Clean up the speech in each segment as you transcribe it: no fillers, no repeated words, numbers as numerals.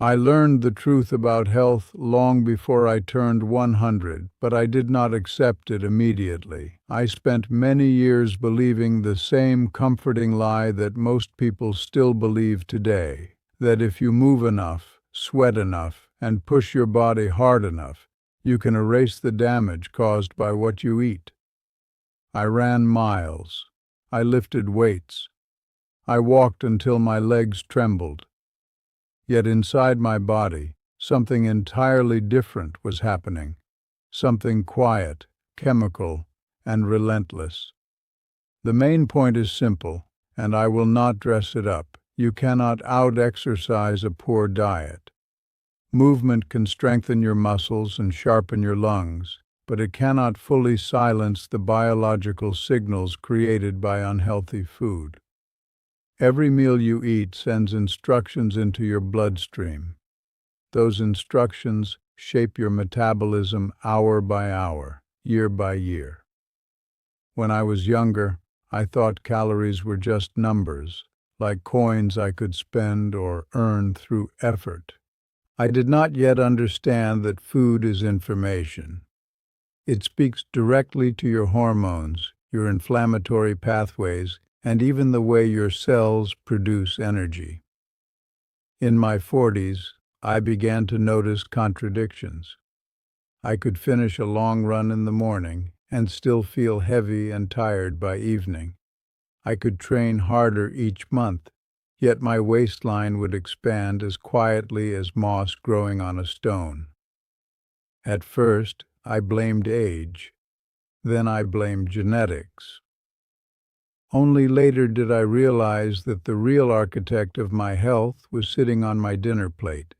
I learned the truth about health long before I turned 100, but I did not accept it immediately. I spent many years believing the same comforting lie that most people still believe today, that if you move enough, sweat enough, and push your body hard enough, you can erase the damage caused by what you eat. I ran miles. I lifted weights. I walked until my legs trembled. Yet inside my body, something entirely different was happening, something quiet, chemical, and relentless. The main point is simple, and I will not dress it up. You cannot out-exercise a poor diet. Movement can strengthen your muscles and sharpen your lungs, but it cannot fully silence the biological signals created by unhealthy food. Every meal you eat sends instructions into your bloodstream. Those instructions shape your metabolism hour by hour, year by year. When I was younger, I thought calories were just numbers, like coins I could spend or earn through effort. I did not yet understand that food is information. It speaks directly to your hormones, your inflammatory pathways, and even the way your cells produce energy. In my 40s, I began to notice contradictions. I could finish a long run in the morning and still feel heavy and tired by evening. I could train harder each month, yet my waistline would expand as quietly as moss growing on a stone. At first, I blamed age. Then I blamed genetics. Only later did I realize that the real architect of my health was sitting on my dinner plate.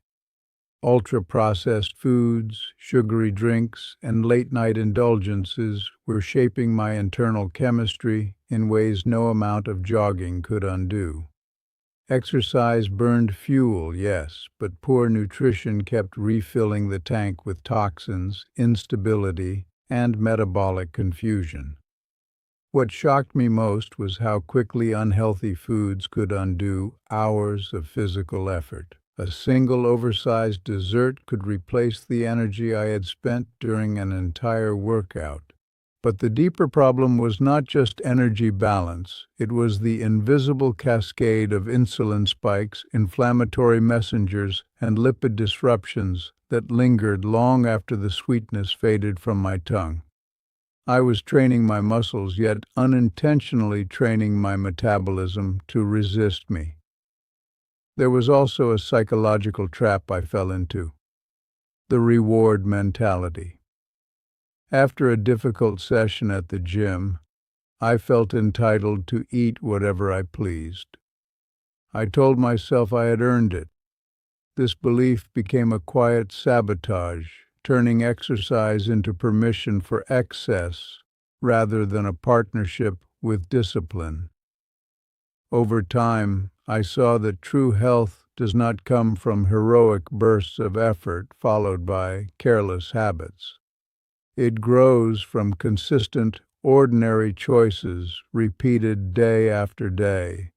Ultra-processed foods, sugary drinks, and late-night indulgences were shaping my internal chemistry in ways no amount of jogging could undo. Exercise burned fuel, yes, but poor nutrition kept refilling the tank with toxins, instability, and metabolic confusion. What shocked me most was how quickly unhealthy foods could undo hours of physical effort. A single oversized dessert could replace the energy I had spent during an entire workout. But the deeper problem was not just energy balance, it was the invisible cascade of insulin spikes, inflammatory messengers, and lipid disruptions that lingered long after the sweetness faded from my tongue. I was training my muscles, yet unintentionally training my metabolism to resist me. There was also a psychological trap I fell into: the reward mentality. After a difficult session at the gym, I felt entitled to eat whatever I pleased. I told myself I had earned it. This belief became a quiet sabotage, turning exercise into permission for excess rather than a partnership with discipline. Over time, I saw that true health does not come from heroic bursts of effort followed by careless habits. It grows from consistent, ordinary choices repeated day after day.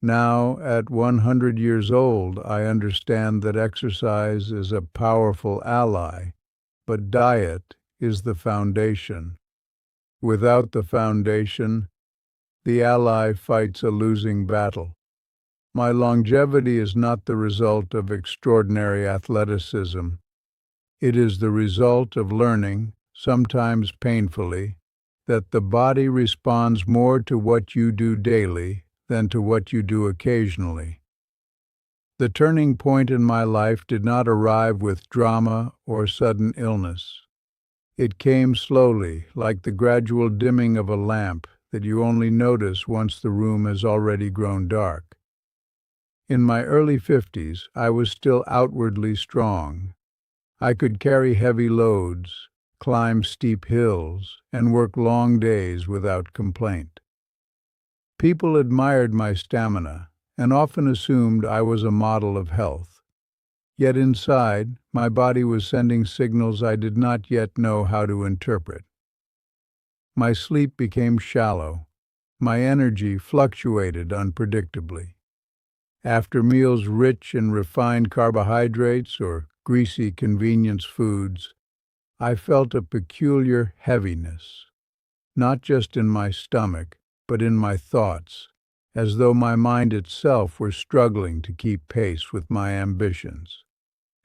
Now, at 100 years old, I understand that exercise is a powerful ally, but diet is the foundation. Without the foundation, the ally fights a losing battle. My longevity is not the result of extraordinary athleticism. It is the result of learning, sometimes painfully, that the body responds more to what you do daily than to what you do occasionally. The turning point in my life did not arrive with drama or sudden illness. It came slowly, like the gradual dimming of a lamp that you only notice once the room has already grown dark. In my early 50s, I was still outwardly strong. I could carry heavy loads, climb steep hills, and work long days without complaint. People admired my stamina and often assumed I was a model of health. Yet inside, my body was sending signals I did not yet know how to interpret. My sleep became shallow. My energy fluctuated unpredictably. After meals rich in refined carbohydrates or greasy convenience foods, I felt a peculiar heaviness, not just in my stomach, but in my thoughts, as though my mind itself were struggling to keep pace with my ambitions.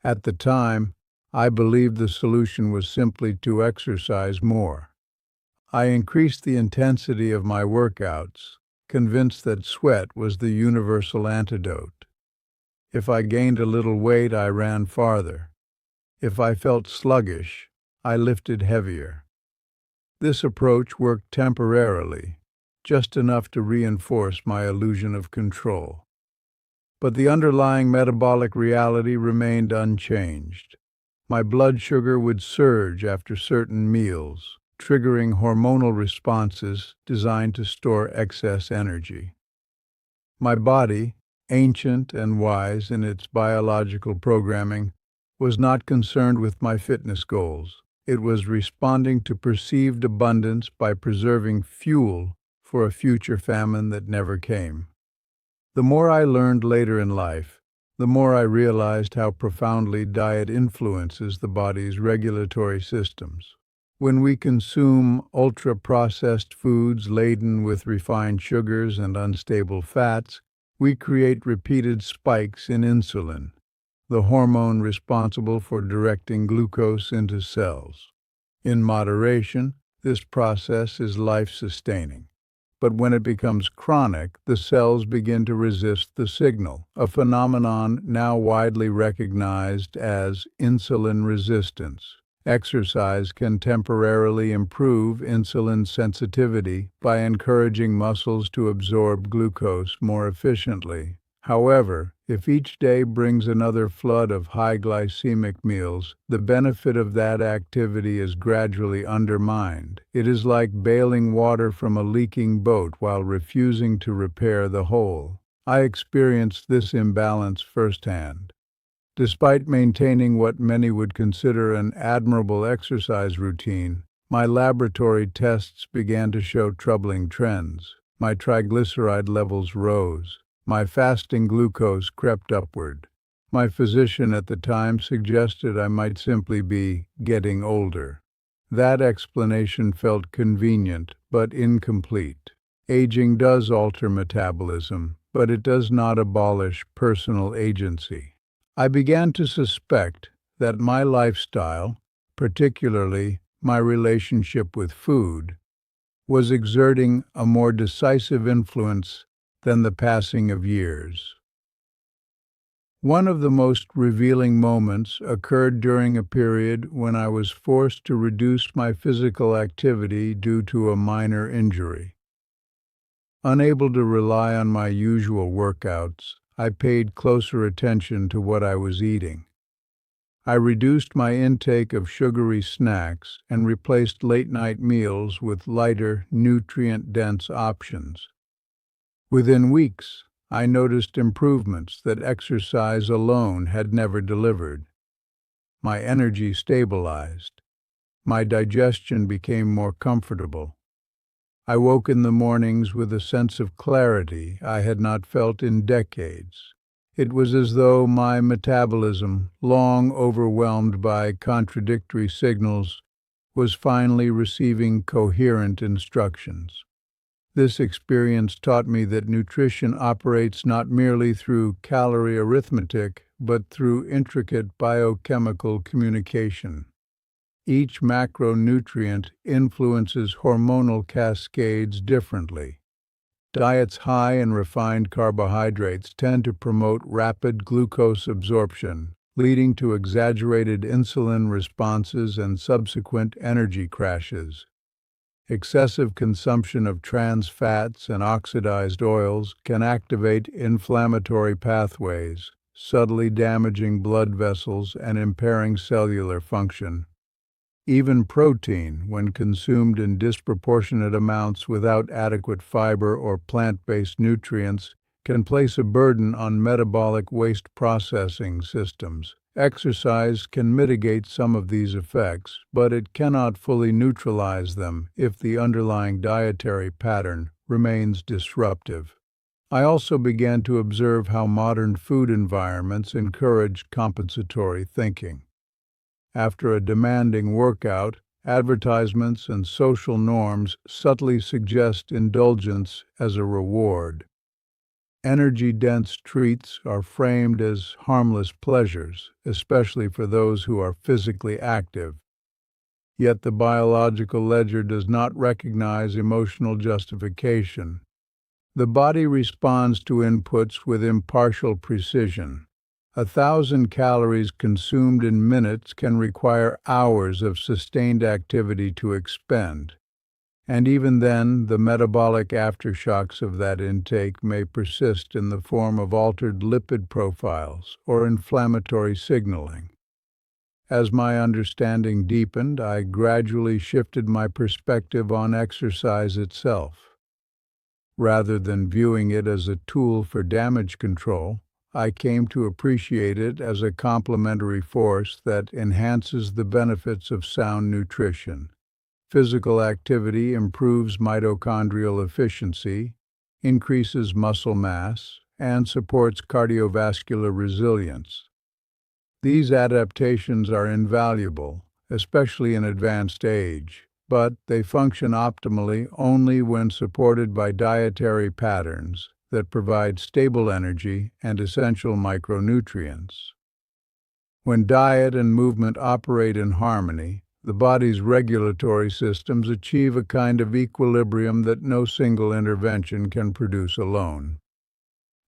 At the time, I believed the solution was simply to exercise more. I increased the intensity of my workouts, convinced that sweat was the universal antidote. If I gained a little weight, I ran farther. If I felt sluggish, I lifted heavier. This approach worked temporarily, just enough to reinforce my illusion of control. But the underlying metabolic reality remained unchanged. My blood sugar would surge after certain meals, triggering hormonal responses designed to store excess energy. My body, ancient and wise in its biological programming, was not concerned with my fitness goals. It was responding to perceived abundance by preserving fuel for a future famine that never came. The more I learned later in life, the more I realized how profoundly diet influences the body's regulatory systems. When we consume ultra-processed foods laden with refined sugars and unstable fats, we create repeated spikes in insulin, the hormone responsible for directing glucose into cells. In moderation, this process is life-sustaining. But when it becomes chronic, the cells begin to resist the signal, a phenomenon now widely recognized as insulin resistance. Exercise can temporarily improve insulin sensitivity by encouraging muscles to absorb glucose more efficiently. However, if each day brings another flood of high glycemic meals, the benefit of that activity is gradually undermined. It is like bailing water from a leaking boat while refusing to repair the hole. I experienced this imbalance firsthand. Despite maintaining what many would consider an admirable exercise routine, my laboratory tests began to show troubling trends. My triglyceride levels rose. My fasting glucose crept upward. My physician at the time suggested I might simply be getting older. That explanation felt convenient, but incomplete. Aging does alter metabolism, but it does not abolish personal agency. I began to suspect that my lifestyle, particularly my relationship with food, was exerting a more decisive influence than the passing of years. One of the most revealing moments occurred during a period when I was forced to reduce my physical activity due to a minor injury. Unable to rely on my usual workouts, I paid closer attention to what I was eating. I reduced my intake of sugary snacks and replaced late-night meals with lighter, nutrient-dense options. Within weeks, I noticed improvements that exercise alone had never delivered. My energy stabilized. My digestion became more comfortable. I woke in the mornings with a sense of clarity I had not felt in decades. It was as though my metabolism, long overwhelmed by contradictory signals, was finally receiving coherent instructions. This experience taught me that nutrition operates not merely through calorie arithmetic, but through intricate biochemical communication. Each macronutrient influences hormonal cascades differently. Diets high in refined carbohydrates tend to promote rapid glucose absorption, leading to exaggerated insulin responses and subsequent energy crashes. Excessive consumption of trans fats and oxidized oils can activate inflammatory pathways, subtly damaging blood vessels and impairing cellular function. Even protein, when consumed in disproportionate amounts without adequate fiber or plant-based nutrients, can place a burden on metabolic waste processing systems. Exercise can mitigate some of these effects, but it cannot fully neutralize them if the underlying dietary pattern remains disruptive. I also began to observe how modern food environments encourage compensatory thinking. After a demanding workout, advertisements and social norms subtly suggest indulgence as a reward. Energy-dense treats are framed as harmless pleasures, especially for those who are physically active. Yet the biological ledger does not recognize emotional justification. The body responds to inputs with impartial precision. 1,000 calories consumed in minutes can require hours of sustained activity to expend. And even then, the metabolic aftershocks of that intake may persist in the form of altered lipid profiles or inflammatory signaling. As my understanding deepened, I gradually shifted my perspective on exercise itself. Rather than viewing it as a tool for damage control, I came to appreciate it as a complementary force that enhances the benefits of sound nutrition. Physical activity improves mitochondrial efficiency, increases muscle mass, and supports cardiovascular resilience. These adaptations are invaluable, especially in advanced age, but they function optimally only when supported by dietary patterns that provide stable energy and essential micronutrients. When diet and movement operate in harmony, the body's regulatory systems achieve a kind of equilibrium that no single intervention can produce alone.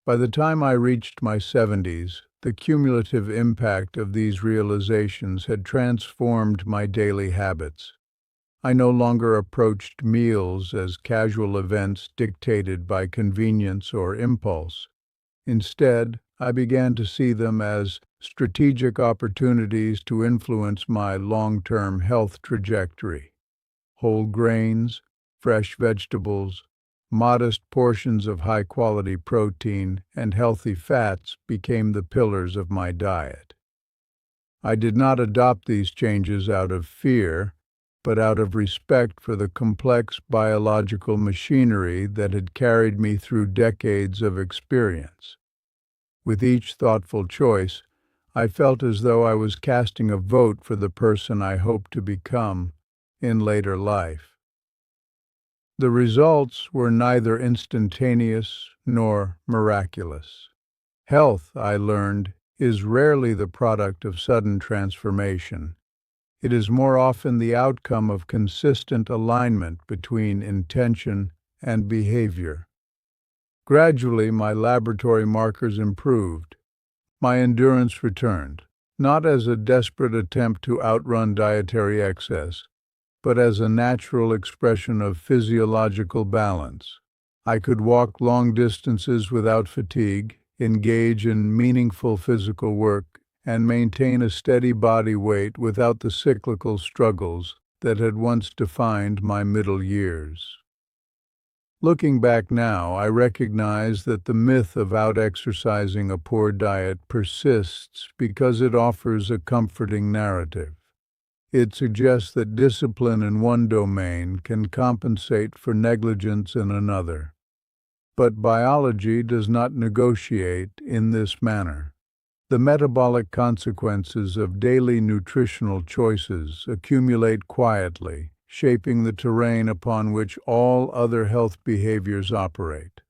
By the time I reached my 70s, the cumulative impact of these realizations had transformed my daily habits. I no longer approached meals as casual events dictated by convenience or impulse. Instead, I began to see them as strategic opportunities to influence my long-term health trajectory. Whole grains, fresh vegetables, modest portions of high-quality protein, and healthy fats became the pillars of my diet. I did not adopt these changes out of fear, but out of respect for the complex biological machinery that had carried me through decades of experience. With each thoughtful choice, I felt as though I was casting a vote for the person I hoped to become in later life. The results were neither instantaneous nor miraculous. Health, I learned, is rarely the product of sudden transformation. It is more often the outcome of consistent alignment between intention and behavior. Gradually, my laboratory markers improved. My endurance returned, not as a desperate attempt to outrun dietary excess, but as a natural expression of physiological balance. I could walk long distances without fatigue, engage in meaningful physical work, and maintain a steady body weight without the cyclical struggles that had once defined my middle years. Looking back now, I recognize that the myth of out-exercising a poor diet persists because it offers a comforting narrative. It suggests that discipline in one domain can compensate for negligence in another. But biology does not negotiate in this manner. The metabolic consequences of daily nutritional choices accumulate quietly, shaping the terrain upon which all other health behaviors operate.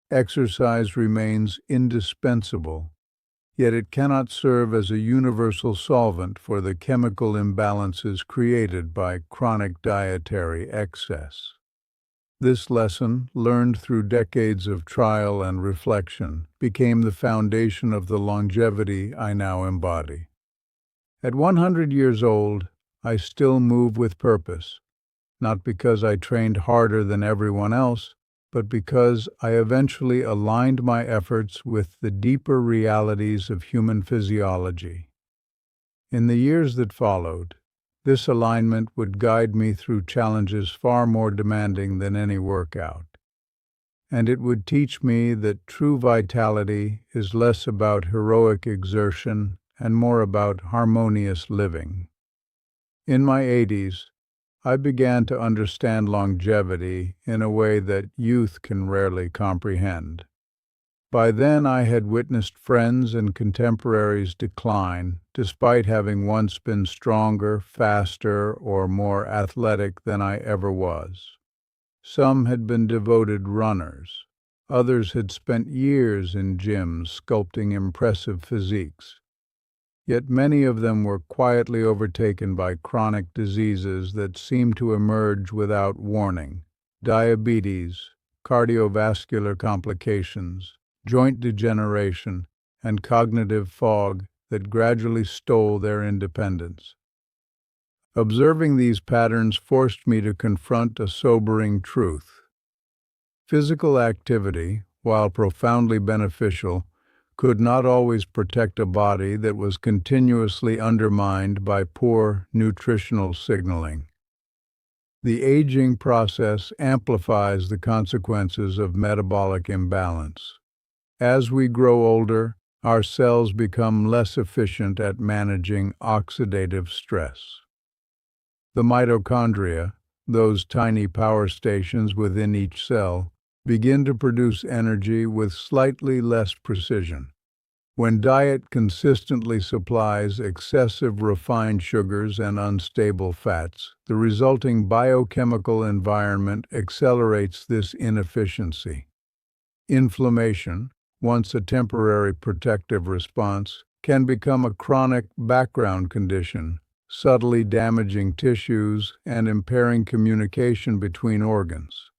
Exercise remains indispensable, yet it cannot serve as a universal solvent for the chemical imbalances created by chronic dietary excess. This lesson, learned through decades of trial and reflection, became the foundation of the longevity I now embody. At 100 years old, I still move with purpose, not because I trained harder than everyone else, but because I eventually aligned my efforts with the deeper realities of human physiology. In the years that followed, this alignment would guide me through challenges far more demanding than any workout. And it would teach me that true vitality is less about heroic exertion and more about harmonious living. In my 80s, I began to understand longevity in a way that youth can rarely comprehend. By then, I had witnessed friends and contemporaries decline, despite having once been stronger, faster, or more athletic than I ever was. Some had been devoted runners. Others had spent years in gyms sculpting impressive physiques. Yet many of them were quietly overtaken by chronic diseases that seemed to emerge without warning: diabetes, cardiovascular complications, joint degeneration, and cognitive fog that gradually stole their independence. Observing these patterns forced me to confront a sobering truth. Physical activity, while profoundly beneficial, could not always protect a body that was continuously undermined by poor nutritional signaling. The aging process amplifies the consequences of metabolic imbalance. As we grow older, our cells become less efficient at managing oxidative stress. The mitochondria, those tiny power stations within each cell, begin to produce energy with slightly less precision. When diet consistently supplies excessive refined sugars and unstable fats, the resulting biochemical environment accelerates this inefficiency. Inflammation, once a temporary protective response, can become a chronic background condition, subtly damaging tissues and impairing communication between organs.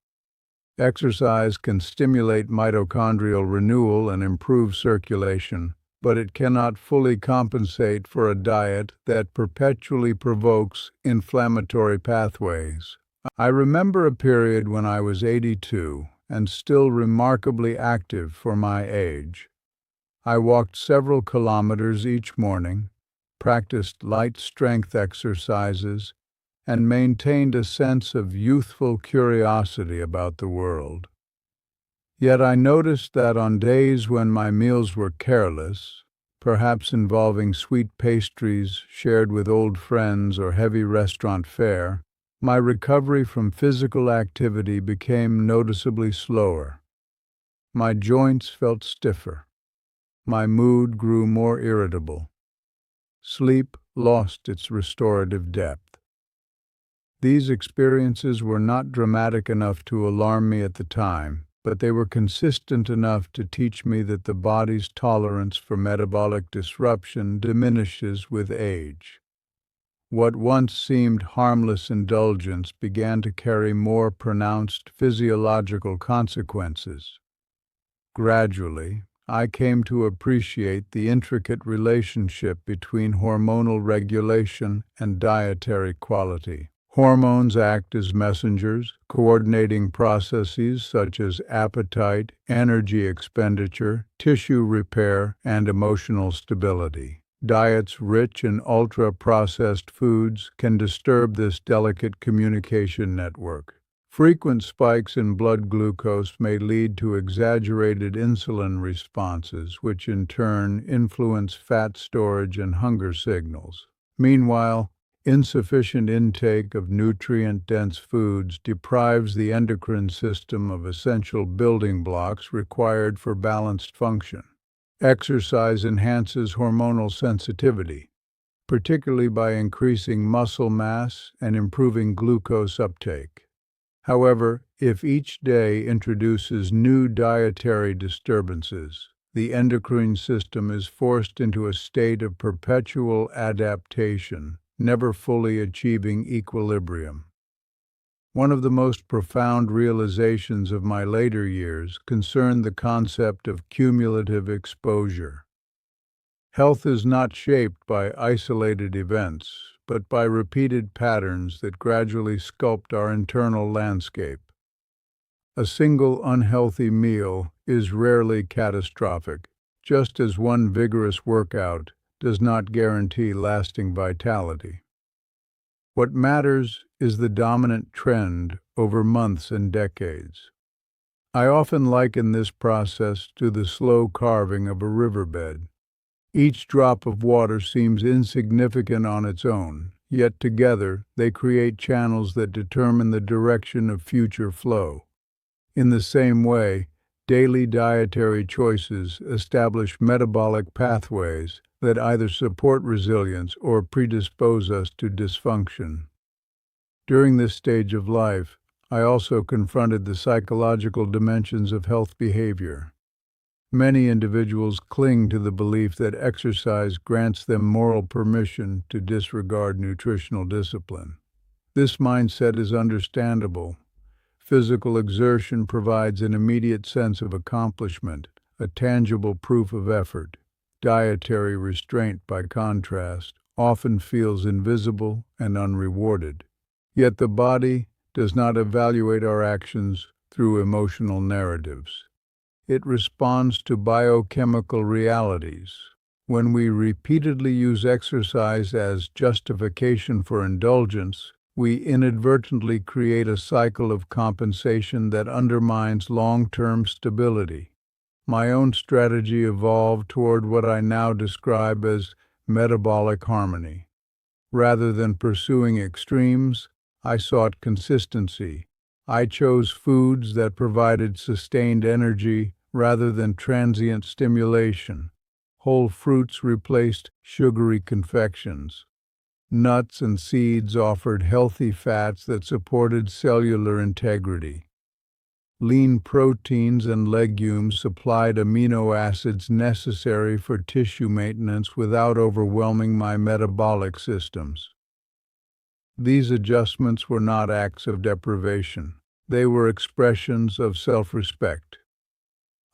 Exercise can stimulate mitochondrial renewal and improve circulation, but it cannot fully compensate for a diet that perpetually provokes inflammatory pathways. I remember a period when I was 82 and still remarkably active for my age. I walked several kilometers each morning, practiced light strength exercises, and maintained a sense of youthful curiosity about the world. Yet I noticed that on days when my meals were careless, perhaps involving sweet pastries shared with old friends or heavy restaurant fare, my recovery from physical activity became noticeably slower. My joints felt stiffer. My mood grew more irritable. Sleep lost its restorative depth. These experiences were not dramatic enough to alarm me at the time, but they were consistent enough to teach me that the body's tolerance for metabolic disruption diminishes with age. What once seemed harmless indulgence began to carry more pronounced physiological consequences. Gradually, I came to appreciate the intricate relationship between hormonal regulation and dietary quality. Hormones act as messengers, coordinating processes such as appetite, energy expenditure, tissue repair, and emotional stability. Diets rich in ultra-processed foods can disturb this delicate communication network. Frequent spikes in blood glucose may lead to exaggerated insulin responses, which in turn influence fat storage and hunger signals. Meanwhile, insufficient intake of nutrient-dense foods deprives the endocrine system of essential building blocks required for balanced function. Exercise enhances hormonal sensitivity, particularly by increasing muscle mass and improving glucose uptake. However, if each day introduces new dietary disturbances, the endocrine system is forced into a state of perpetual adaptation, never fully achieving equilibrium. One of the most profound realizations of my later years concerned the concept of cumulative exposure. Health is not shaped by isolated events, but by repeated patterns that gradually sculpt our internal landscape. A single unhealthy meal is rarely catastrophic, just as one vigorous workout does not guarantee lasting vitality. What matters is the dominant trend over months and decades. I often liken this process to the slow carving of a riverbed. Each drop of water seems insignificant on its own, yet together they create channels that determine the direction of future flow. In the same way, daily dietary choices establish metabolic pathways that either support resilience or predispose us to dysfunction. During this stage of life, I also confronted the psychological dimensions of health behavior. Many individuals cling to the belief that exercise grants them moral permission to disregard nutritional discipline. This mindset is understandable. Physical exertion provides an immediate sense of accomplishment, a tangible proof of effort. Dietary restraint, by contrast, often feels invisible and unrewarded. Yet the body does not evaluate our actions through emotional narratives. It responds to biochemical realities. When we repeatedly use exercise as justification for indulgence, we inadvertently create a cycle of compensation that undermines long-term stability. My own strategy evolved toward what I now describe as metabolic harmony. Rather than pursuing extremes, I sought consistency. I chose foods that provided sustained energy rather than transient stimulation. Whole fruits replaced sugary confections. Nuts and seeds offered healthy fats that supported cellular integrity. Lean proteins and legumes supplied amino acids necessary for tissue maintenance without overwhelming my metabolic systems. These adjustments were not acts of deprivation. They were expressions of self-respect.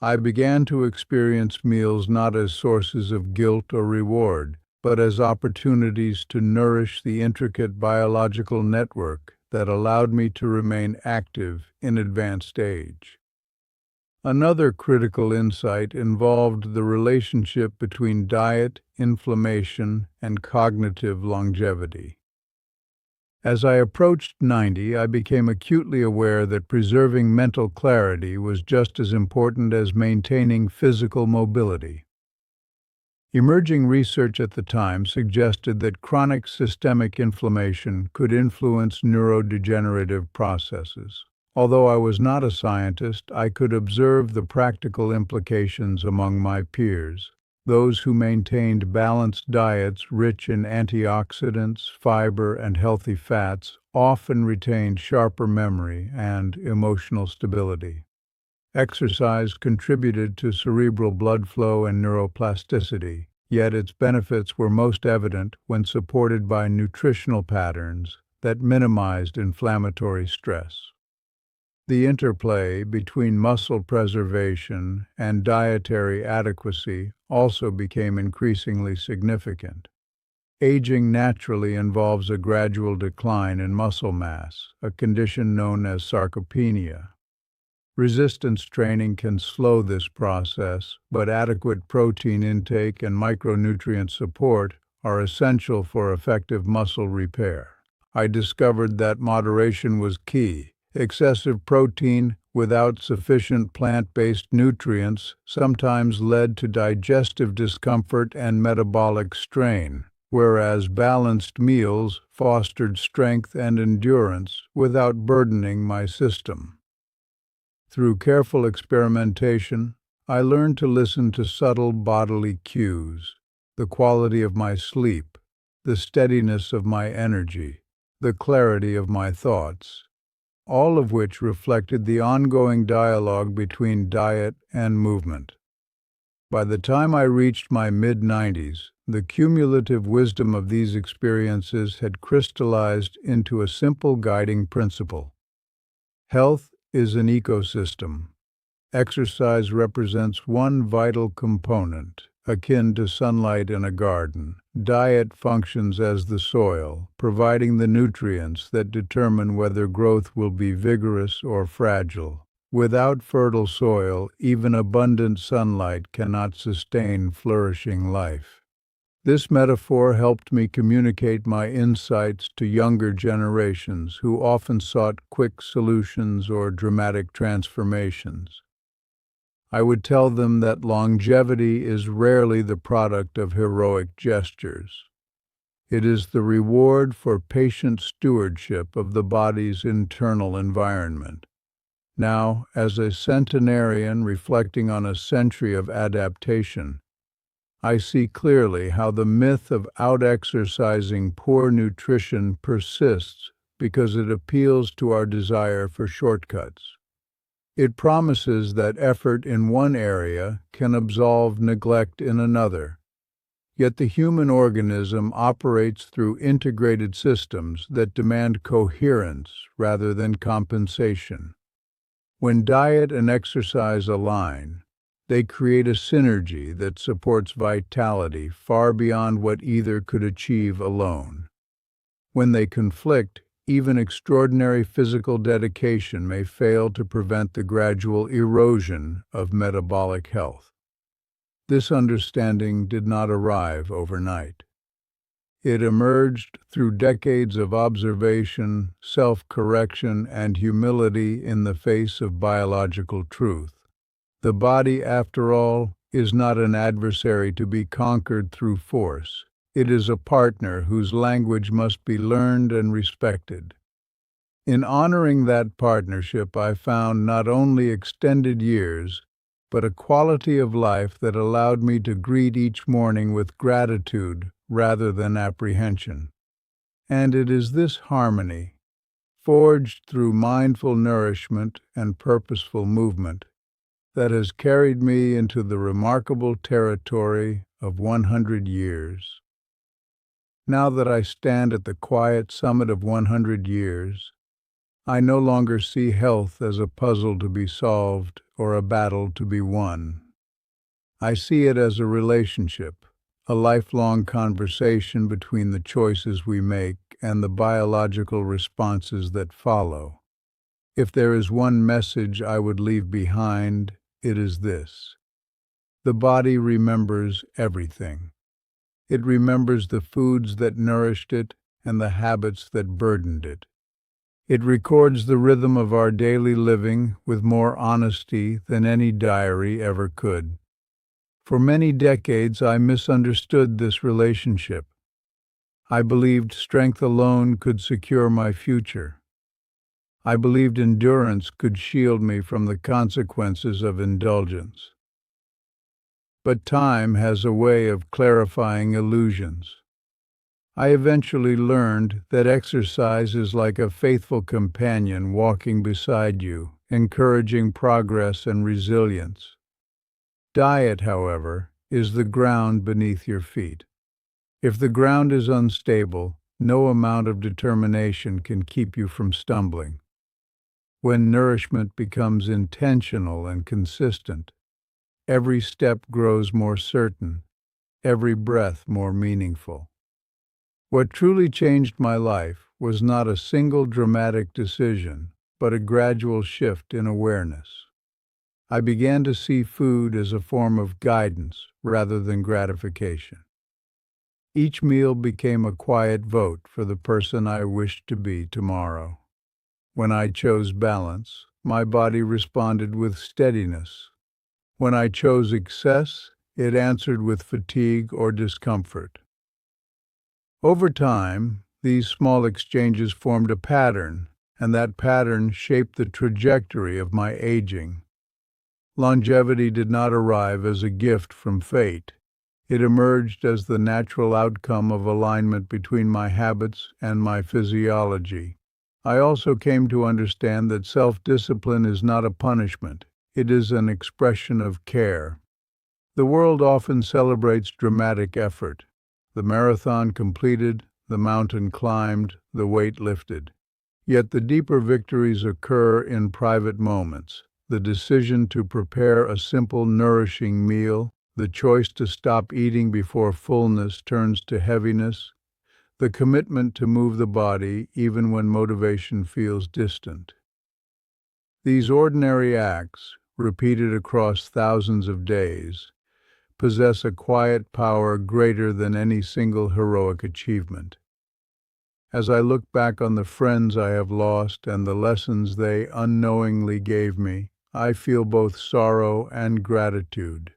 I began to experience meals not as sources of guilt or reward, but as opportunities to nourish the intricate biological network that allowed me to remain active in advanced age. Another critical insight involved the relationship between diet, inflammation, and cognitive longevity. As I approached 90, I became acutely aware that preserving mental clarity was just as important as maintaining physical mobility. Emerging research at the time suggested that chronic systemic inflammation could influence neurodegenerative processes. Although I was not a scientist, I could observe the practical implications among my peers. Those who maintained balanced diets rich in antioxidants, fiber, and healthy fats often retained sharper memory and emotional stability. Exercise contributed to cerebral blood flow and neuroplasticity, yet its benefits were most evident when supported by nutritional patterns that minimized inflammatory stress. The interplay between muscle preservation and dietary adequacy also became increasingly significant. Aging naturally involves a gradual decline in muscle mass, a condition known as sarcopenia. Resistance training can slow this process, but adequate protein intake and micronutrient support are essential for effective muscle repair. I discovered that moderation was key. Excessive protein without sufficient plant-based nutrients sometimes led to digestive discomfort and metabolic strain, whereas balanced meals fostered strength and endurance without burdening my system. Through careful experimentation, I learned to listen to subtle bodily cues, the quality of my sleep, the steadiness of my energy, the clarity of my thoughts, all of which reflected the ongoing dialogue between diet and movement. By the time I reached my mid-90s, the cumulative wisdom of these experiences had crystallized into a simple guiding principle. Health is an ecosystem. Exercise represents one vital component, akin to sunlight in a garden. Diet functions as the soil, providing the nutrients that determine whether growth will be vigorous or fragile. Without fertile soil, even abundant sunlight cannot sustain flourishing life. This metaphor helped me communicate my insights to younger generations who often sought quick solutions or dramatic transformations. I would tell them that longevity is rarely the product of heroic gestures. It is the reward for patient stewardship of the body's internal environment. Now, as a centenarian reflecting on a century of adaptation, I see clearly how the myth of out-exercising poor nutrition persists because it appeals to our desire for shortcuts. It promises that effort in one area can absolve neglect in another. Yet the human organism operates through integrated systems that demand coherence rather than compensation. When diet and exercise align, they create a synergy that supports vitality far beyond what either could achieve alone. When they conflict, even extraordinary physical dedication may fail to prevent the gradual erosion of metabolic health. This understanding did not arrive overnight. It emerged through decades of observation, self-correction, and humility in the face of biological truth. The body, after all, is not an adversary to be conquered through force. It is a partner whose language must be learned and respected. In honoring that partnership, I found not only extended years, but a quality of life that allowed me to greet each morning with gratitude rather than apprehension. And it is this harmony, forged through mindful nourishment and purposeful movement, that has carried me into the remarkable territory of 100 years. Now that I stand at the quiet summit of 100 years, I no longer see health as a puzzle to be solved or a battle to be won. I see it as a relationship, a lifelong conversation between the choices we make and the biological responses that follow. If there is one message I would leave behind, it is this: the body remembers everything. It remembers the foods that nourished it and the habits that burdened it. It records the rhythm of our daily living with more honesty than any diary ever could. For many decades, I misunderstood this relationship. I believed strength alone could secure my future. I believed endurance could shield me from the consequences of indulgence. But time has a way of clarifying illusions. I eventually learned that exercise is like a faithful companion walking beside you, encouraging progress and resilience. Diet, however, is the ground beneath your feet. If the ground is unstable, no amount of determination can keep you from stumbling. When nourishment becomes intentional and consistent, every step grows more certain, every breath more meaningful. What truly changed my life was not a single dramatic decision, but a gradual shift in awareness. I began to see food as a form of guidance rather than gratification. Each meal became a quiet vote for the person I wished to be tomorrow. When I chose balance, my body responded with steadiness. When I chose excess, it answered with fatigue or discomfort. Over time, these small exchanges formed a pattern, and that pattern shaped the trajectory of my aging. Longevity did not arrive as a gift from fate. It emerged as the natural outcome of alignment between my habits and my physiology. I also came to understand that self-discipline is not a punishment. It is an expression of care. The world often celebrates dramatic effort. The marathon completed, the mountain climbed, the weight lifted. Yet the deeper victories occur in private moments. The decision to prepare a simple, nourishing meal, the choice to stop eating before fullness turns to heaviness, the commitment to move the body even when motivation feels distant. These ordinary acts, repeated across thousands of days, possess a quiet power greater than any single heroic achievement. As I look back on the friends I have lost and the lessons they unknowingly gave me, I feel both sorrow and gratitude.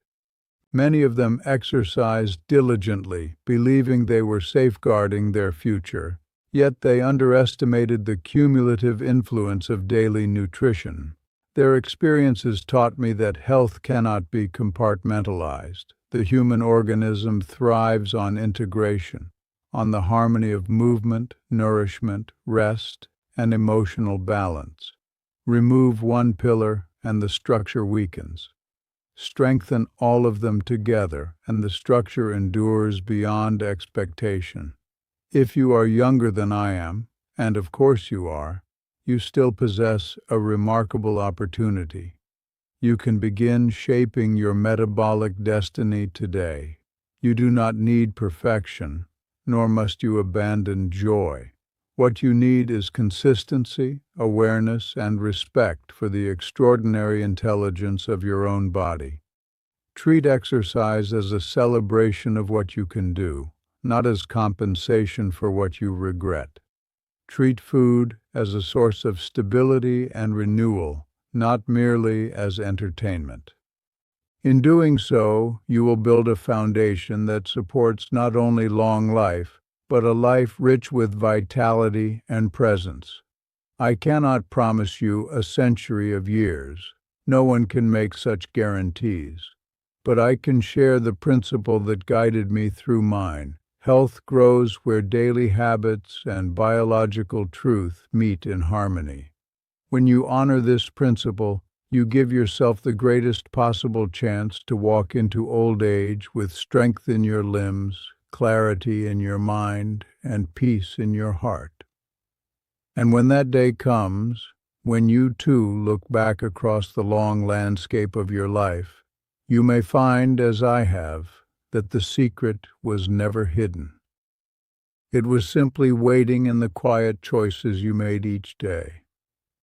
Many of them exercised diligently, believing they were safeguarding their future, yet they underestimated the cumulative influence of daily nutrition. Their experiences taught me that health cannot be compartmentalized. The human organism thrives on integration, on the harmony of movement, nourishment, rest, and emotional balance. Remove one pillar, and the structure weakens. Strengthen all of them together, and the structure endures beyond expectation. If you are younger than I am, and of course you are, you still possess a remarkable opportunity. You can begin shaping your metabolic destiny today. You do not need perfection, nor must you abandon joy. What you need is consistency, awareness, and respect for the extraordinary intelligence of your own body. Treat exercise as a celebration of what you can do, not as compensation for what you regret. Treat food as a source of stability and renewal, not merely as entertainment. In doing so, you will build a foundation that supports not only long life, but a life rich with vitality and presence. I cannot promise you a century of years. No one can make such guarantees. But I can share the principle that guided me through mine. Health grows where daily habits and biological truth meet in harmony. When you honor this principle, you give yourself the greatest possible chance to walk into old age with strength in your limbs, clarity in your mind, and peace in your heart. And when that day comes, when you too look back across the long landscape of your life, you may find, as I have, that the secret was never hidden. It was simply waiting in the quiet choices you made each day.